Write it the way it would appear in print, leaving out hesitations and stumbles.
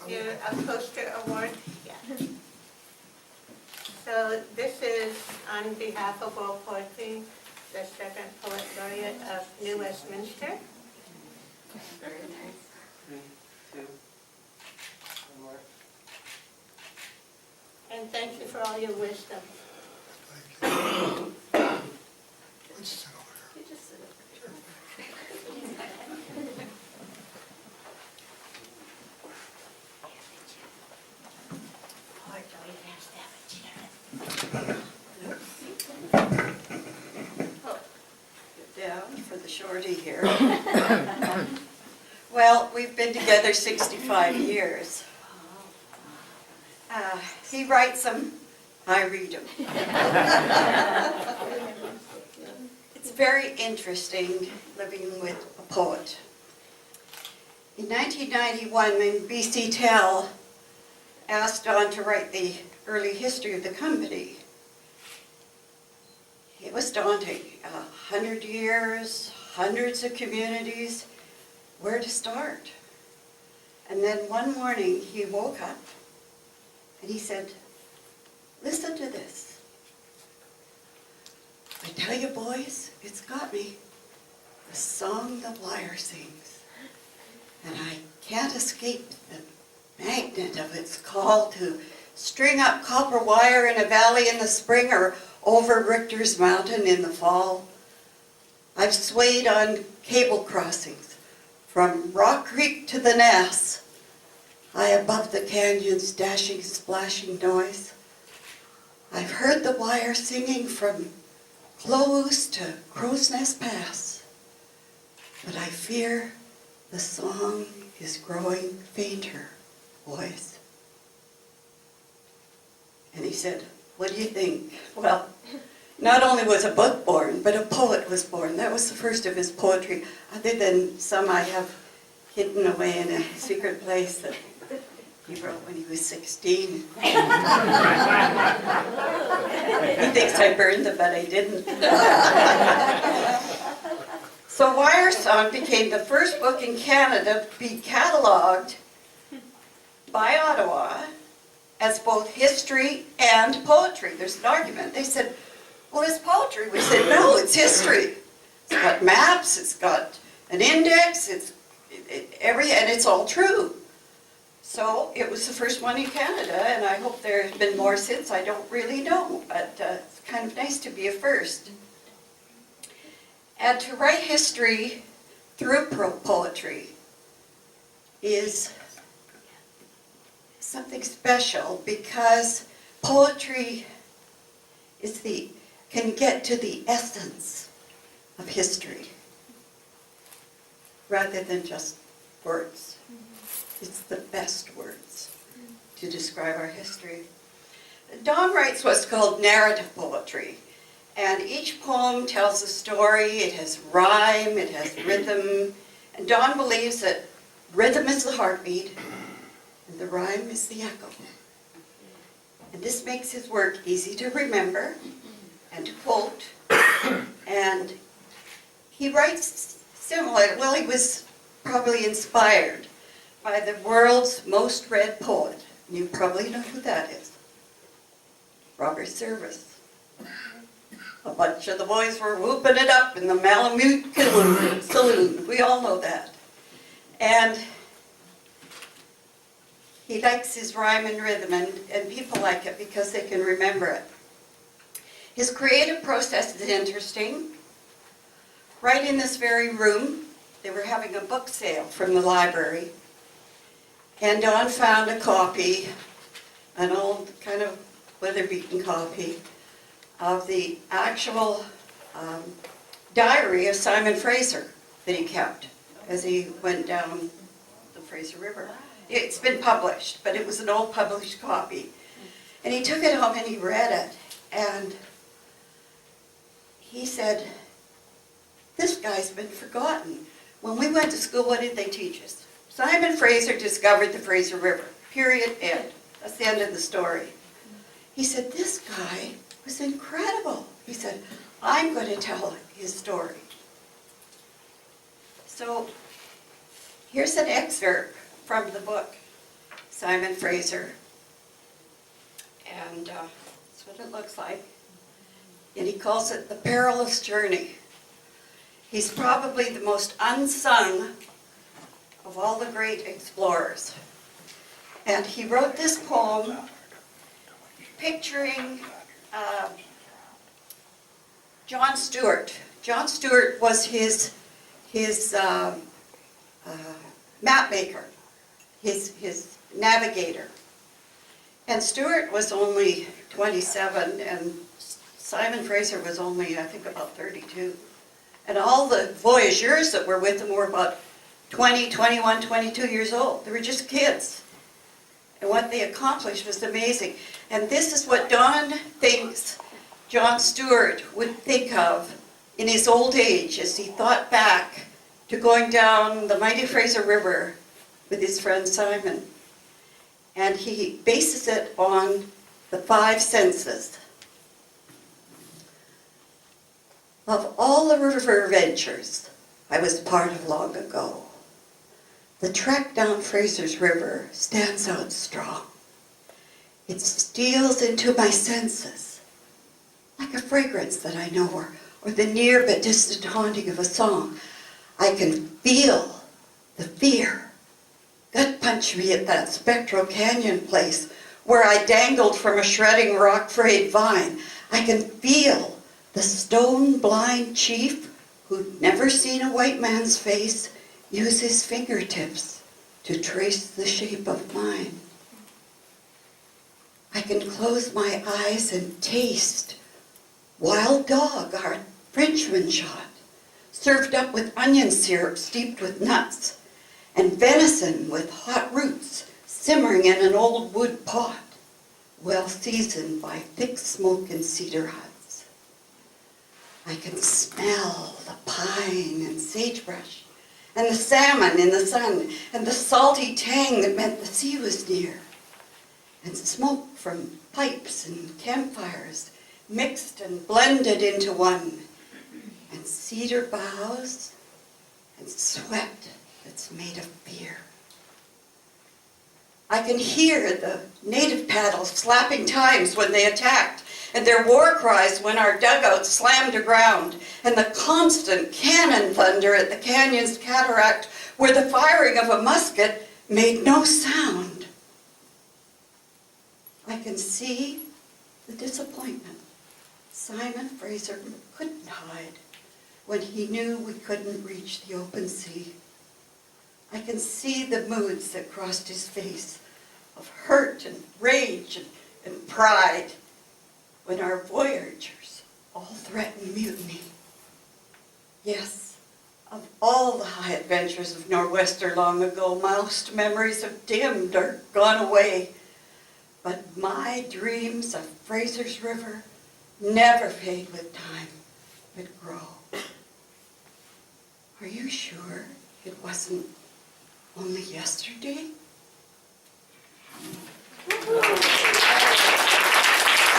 you a poster award. Yeah. So this is on behalf of World Poetry, the second Poet Laureate of New Westminster. Very nice. 3, 2, 1 more. And thank you for all your wisdom. Thank you. Let's sit over here. You just sit up. Get down for the shorty here. Well, we've been together 65 years. He writes them, I read them. It's very interesting living with a poet. In 1991, when B.C. Tell asked Don to write the early history of the company, it was daunting. 100 years, hundreds of communities, where to start? And then one morning he woke up and he said, listen to this. I tell you boys, it's got me. The song the lyre sings. And I can't escape the magnet of its call to string up copper wire in a valley in the spring or over Richter's Mountain in the fall. I've swayed on cable crossings from Rock Creek to the Nass, high above the canyon's dashing, splashing noise. I've heard the wire singing from Close to Crow's Nest Pass, but I fear the song is growing fainter, boys. And he said, what do you think? Well, not only was a book born, but a poet was born. That was the first of his poetry, other than some I have hidden away in a secret place that he wrote when he was 16. He thinks I burned them, but I didn't. So Wire Song became the first book in Canada to be catalogued by Ottawa as both history and poetry. There's an argument. They said, well, it's poetry. We said, no, it's history. It's got maps, it's got an index, and it's all true. So it was the first one in Canada, and I hope there have been more since. I don't really know, but it's kind of nice to be a first. And to write history through poetry is something special, because poetry is can get to the essence of history rather than just words. It's the best words to describe our history. Don writes what's called narrative poetry, and each poem tells a story. It has rhyme, it has rhythm, and Don believes that rhythm is the heartbeat and the rhyme is the echo. And this makes his work easy to remember and to quote. And he writes similar. Well, he was probably inspired by the world's most read poet. You probably know who that is. Robert Service. A bunch of the boys were whooping it up in the Malamute Saloon. We all know that. And he likes his rhyme and rhythm, and people like it because they can remember it. His creative process is interesting. Right in this very room, they were having a book sale from the library, and Don found a copy, an old kind of weather-beaten copy, of the actual diary of Simon Fraser that he kept as he went down the Fraser River. It's been published, but it was an old published copy. And he took it home and he read it, and he said, this guy's been forgotten. When we went to school, what did they teach us? Simon Fraser discovered the Fraser River. Period, end. That's the end of the story. He said, this guy was incredible. He said, I'm going to tell his story. So here's an excerpt from the book. Simon Fraser. And that's what it looks like. And he calls it The Perilous Journey. He's probably the most unsung of all the great explorers. And he wrote this poem picturing John Stewart. John Stewart was his map maker, his navigator. And Stewart was only 27, and Simon Fraser was only, I think, about 32. And all the voyageurs that were with him were about 20, 21, 22 years old. They were just kids. And what they accomplished was amazing. And this is what Don thinks John Stewart would think of in his old age as he thought back to going down the mighty Fraser River with his friend Simon. And he bases it on the 5 senses. Of all the river ventures I was part of long ago, the trek down Fraser's River stands out strong. It steals into my senses like a fragrance that I know, or the near but distant haunting of a song. I can feel the fear gut punch me at that spectral canyon place where I dangled from a shredding rock-frayed vine. I can feel the stone-blind chief who'd never seen a white man's face use his fingertips to trace the shape of mine. I can close my eyes and taste wild dog our Frenchman shot, served up with onion syrup steeped with nuts, and venison with hot roots simmering in an old wood pot, well seasoned by thick smoke and cedar huts. I can smell the pine and sagebrush, and the salmon in the sun, and the salty tang that meant the sea was near, and smoke from pipes and campfires mixed and blended into one, and cedar boughs and sweat that's made of fear. I can hear the native paddles slapping times when they attacked, and their war cries when our dugouts slammed aground, and the constant cannon thunder at the canyon's cataract where the firing of a musket made no sound. I can see the disappointment Simon Fraser couldn't hide when he knew we couldn't reach the open sea. I can see the moods that crossed his face of hurt and rage and pride when our voyagers all threatened mutiny. Yes, of all the high adventures of Nor'wester long ago, most memories have dimmed or gone away. But my dreams of Fraser's River never fade with time, but grow. Are you sure it wasn't only yesterday?